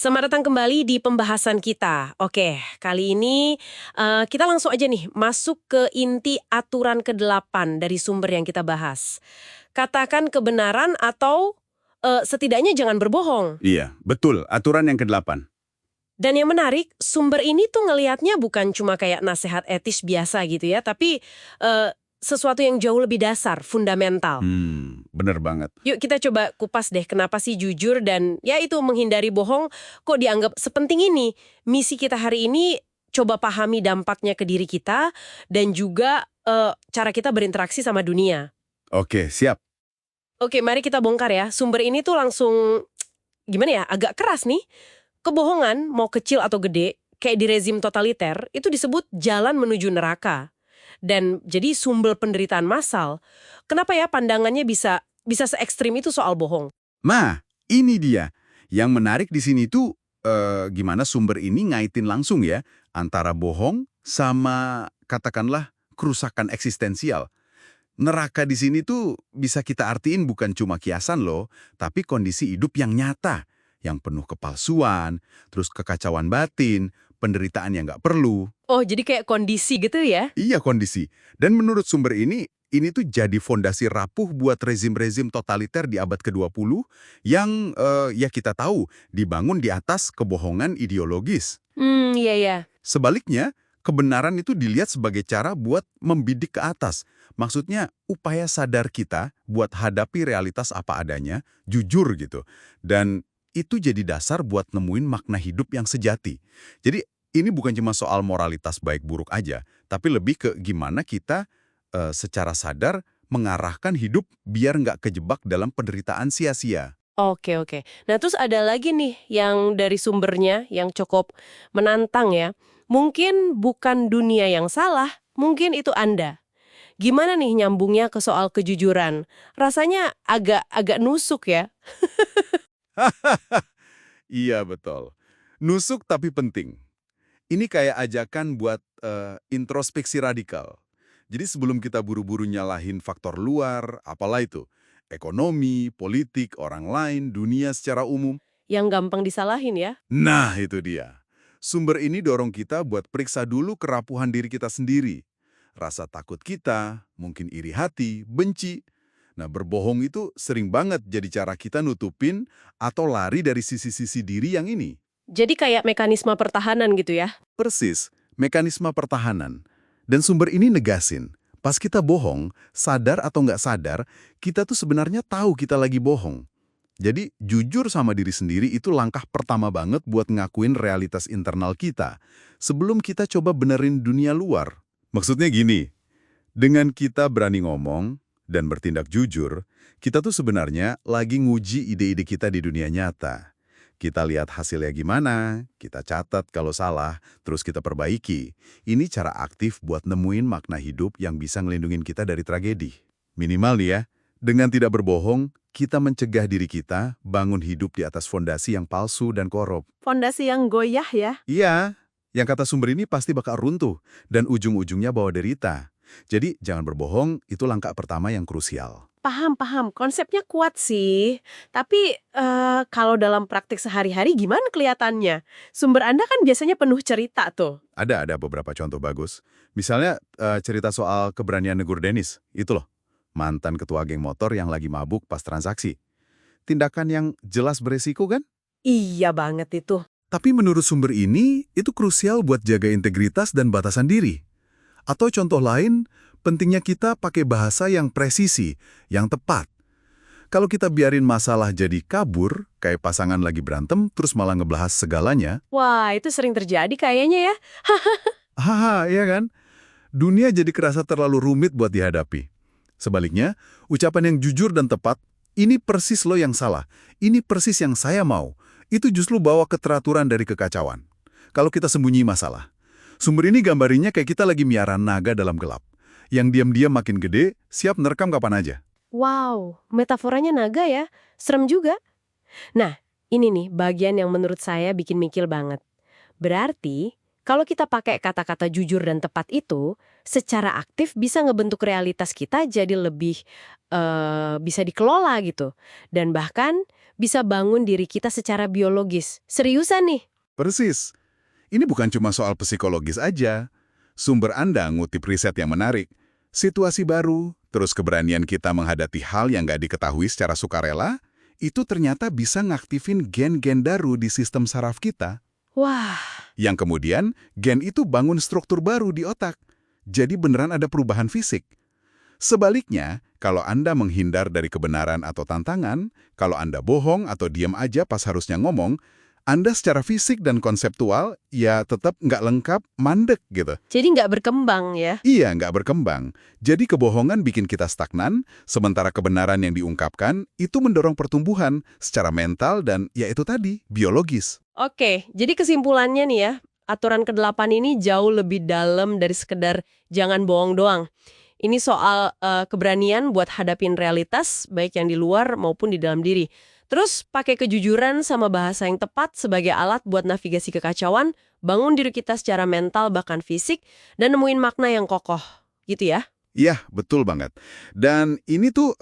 Selamat datang kembali di pembahasan kita. Oke, kali ini kita langsung aja nih masuk ke inti aturan ke-8 dari sumber yang kita bahas. Katakan kebenaran atau setidaknya jangan berbohong. Iya, betul. Aturan yang ke-8. Dan yang menarik, sumber ini tuh ngelihatnya bukan cuma kayak nasihat etis biasa gitu ya, tapi sesuatu yang jauh lebih dasar, fundamental. Bener banget. Yuk kita coba kupas deh kenapa sih jujur dan ya itu menghindari bohong kok dianggap sepenting ini. Misi kita hari ini coba pahami dampaknya ke diri kita dan juga cara kita berinteraksi sama dunia. Oke, siap. Oke, mari kita bongkar ya. Sumber ini tuh langsung gimana ya, agak keras nih. Kebohongan, mau kecil atau gede, kayak di rezim totaliter, itu disebut jalan menuju neraka. Dan jadi sumber penderitaan massal. Kenapa ya pandangannya bisa se-ekstrim itu soal bohong? Nah, ini dia. Yang menarik di sini tuh gimana sumber ini ngaitin langsung ya antara bohong sama katakanlah kerusakan eksistensial. Neraka di sini tuh bisa kita artiin bukan cuma kiasan loh, tapi kondisi hidup yang nyata, yang penuh kepalsuan, terus kekacauan batin, penderitaan yang nggak perlu. Oh, jadi kayak kondisi gitu ya? Iya kondisi. Dan menurut sumber ini tuh jadi fondasi rapuh buat rezim-rezim totaliter di abad ke-20 yang ya kita tahu dibangun di atas kebohongan ideologis. Iya ya. Sebaliknya, kebenaran itu dilihat sebagai cara buat membidik ke atas. Maksudnya upaya sadar kita buat hadapi realitas apa adanya, jujur gitu. Dan itu jadi dasar buat nemuin makna hidup yang sejati. Jadi ini bukan cuma soal moralitas baik buruk aja, tapi lebih ke gimana kita secara sadar mengarahkan hidup biar nggak kejebak dalam penderitaan sia-sia. Oke, oke. Nah, terus ada lagi nih yang dari sumbernya yang cukup menantang ya. Mungkin bukan dunia yang salah, mungkin itu Anda. Gimana nih nyambungnya ke soal kejujuran? Rasanya agak nusuk ya. Iya betul. Nusuk tapi penting. Ini kayak ajakan buat introspeksi radikal. Jadi sebelum kita buru-buru nyalahin faktor luar, apalah itu, ekonomi, politik, orang lain, dunia secara umum. Yang gampang disalahin ya. Nah, itu dia. Sumber ini dorong kita buat periksa dulu kerapuhan diri kita sendiri. Rasa takut kita, mungkin iri hati, benci. Nah, berbohong itu sering banget jadi cara kita nutupin atau lari dari sisi-sisi diri yang ini. Jadi kayak mekanisme pertahanan gitu ya. Persis, mekanisme pertahanan. Dan sumber ini negasin, pas kita bohong, sadar atau nggak sadar, kita tuh sebenarnya tahu kita lagi bohong. Jadi, jujur sama diri sendiri itu langkah pertama banget buat ngakuin realitas internal kita, sebelum kita coba benerin dunia luar. Maksudnya gini, dengan kita berani ngomong dan bertindak jujur, kita tuh sebenarnya lagi nguji ide-ide kita di dunia nyata. Kita lihat hasilnya gimana, kita catat kalau salah, terus kita perbaiki. Ini cara aktif buat nemuin makna hidup yang bisa ngelindungin kita dari tragedi. Minimal nih ya, dengan tidak berbohong, kita mencegah diri kita bangun hidup di atas fondasi yang palsu dan korup. Fondasi yang goyah ya. Iya, yang kata sumber ini pasti bakal runtuh, dan ujung-ujungnya bawa derita. Jadi, jangan berbohong, itu langkah pertama yang krusial. Paham, paham. Konsepnya kuat sih. Tapi kalau dalam praktik sehari-hari gimana kelihatannya? Sumber Anda kan biasanya penuh cerita tuh. Ada beberapa contoh bagus. Misalnya, cerita soal keberanian Negur Denis, itu loh. Mantan ketua geng motor yang lagi mabuk pas transaksi. Tindakan yang jelas beresiko kan? Iya banget itu. Tapi menurut sumber ini, itu krusial buat jaga integritas dan batasan diri. Atau contoh lain, pentingnya kita pakai bahasa yang presisi, yang tepat. Kalau kita biarin masalah jadi kabur, kayak pasangan lagi berantem, terus malah ngebahas segalanya. Wah, itu sering terjadi kayaknya ya. Haha, iya kan? Dunia jadi kerasa terlalu rumit buat dihadapi. Sebaliknya, ucapan yang jujur dan tepat, ini persis lo yang salah, ini persis yang saya mau, itu justru bawa keteraturan dari kekacauan. Kalau kita sembunyi masalah. Sumber ini gambarinnya kayak kita lagi miara naga dalam gelap. Yang diam-diam makin gede, siap nerekam kapan aja. Wow, metaforanya naga ya. Serem juga. Nah, ini nih bagian yang menurut saya bikin mikir banget. Berarti, kalau kita pakai kata-kata jujur dan tepat itu, secara aktif bisa ngebentuk realitas kita jadi lebih bisa dikelola gitu. Dan bahkan bisa bangun diri kita secara biologis. Seriusan nih. Persis. Ini bukan cuma soal psikologis aja. Sumber Anda ngutip riset yang menarik. Situasi baru, terus keberanian kita menghadapi hal yang nggak diketahui secara sukarela, itu ternyata bisa ngaktifin gen-gen baru di sistem saraf kita. Wah, Yang kemudian, gen itu bangun struktur baru di otak. Jadi beneran ada perubahan fisik. Sebaliknya, kalau Anda menghindar dari kebenaran atau tantangan, kalau Anda bohong atau diam aja pas harusnya ngomong, Anda secara fisik dan konseptual ya tetap nggak lengkap, mandek gitu. jadi nggak berkembang ya. Iya, nggak berkembang. Jadi kebohongan bikin kita stagnan, sementara kebenaran yang diungkapkan itu mendorong pertumbuhan secara mental dan ya itu tadi, biologis. Oke, jadi kesimpulannya nih ya, aturan ke-8 ini jauh lebih dalam dari sekedar jangan bohong doang. Ini soal keberanian buat hadapin realitas, baik yang di luar maupun di dalam diri. Terus pakai kejujuran sama bahasa yang tepat sebagai alat buat navigasi kekacauan, bangun diri kita secara mental bahkan fisik, dan nemuin makna yang kokoh. Gitu ya? Iya, betul banget. Dan ini tuh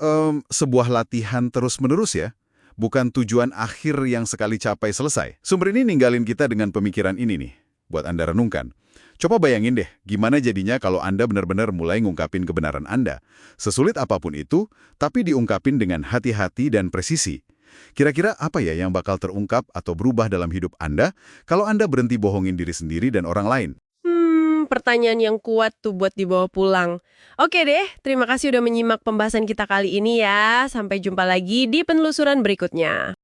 sebuah latihan terus-menerus ya. Bukan tujuan akhir yang sekali capai selesai. Sumber ini ninggalin kita dengan pemikiran ini nih, buat Anda renungkan. Coba bayangin deh, gimana jadinya kalau Anda benar-benar mulai ngungkapin kebenaran Anda. Sesulit apapun itu, tapi diungkapin dengan hati-hati dan presisi. Kira-kira apa ya yang bakal terungkap atau berubah dalam hidup Anda kalau Anda berhenti bohongin diri sendiri dan orang lain? Pertanyaan yang kuat tuh buat dibawa pulang. Oke deh, terima kasih udah menyimak pembahasan kita kali ini ya. Sampai jumpa lagi di penelusuran berikutnya.